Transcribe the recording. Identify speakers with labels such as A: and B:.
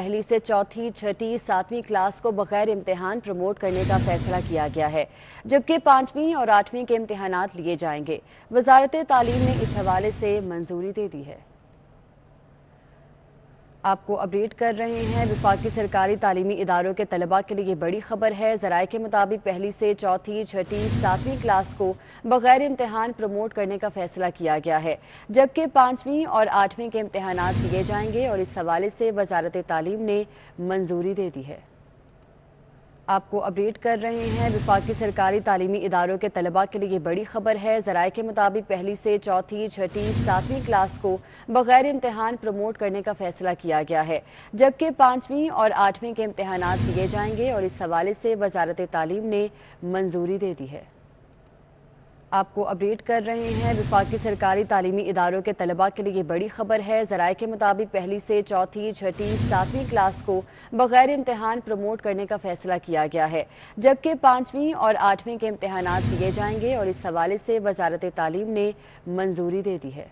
A: पहली से चौथी, छठी, सातवीं क्लास को बगैर इम्तिहान प्रमोट करने का फैसला किया गया है, जबकि पांचवीं और आठवीं के इम्तिहानात लिए जाएंगे। वजारत तालीम ने इस हवाले से मंजूरी दे दी है। आपको अपडेट कर रहे हैं। वफाकी सरकारी तालीमी इदारों के तलबा के लिए ये बड़ी खबर है। ज़राए के मुताबिक पहली से चौथी, छठी, सातवीं क्लास को बगैर इम्तिहान प्रमोट करने का फैसला किया गया है, जबकि पांचवीं और आठवीं के इम्तिहानात लिए जाएंगे और इस हवाले से वजारत तालीम ने मंजूरी दे दी है। आपको अपडेट कर रहे हैं। वफाकी सरकारी तालीमी इदारों के तलबा के लिए ये बड़ी खबर है। ज़राए के मुताबिक पहली से चौथी, छठी, सातवीं क्लास को बगैर इम्तिहान प्रमोट करने का फैसला किया गया है, जबकि पांचवीं और आठवीं के इम्तिहानात लिए जाएंगे और इस हवाले से वजारत तालीम ने मंजूरी दे दी है। आपको अपडेट कर रहे हैं। वफाकी सरकारी तालीमी इदारों के तलबा के लिए ये बड़ी खबर है। ज़राए के मुताबिक पहली से चौथी, छठी, सातवीं क्लास को बगैर इम्तिहान प्रमोट करने का फैसला किया गया है, जबकि पांचवीं और आठवीं के इम्तिहानात लिए जाएंगे और इस हवाले से वजारत तालीम ने मंजूरी दे दी है।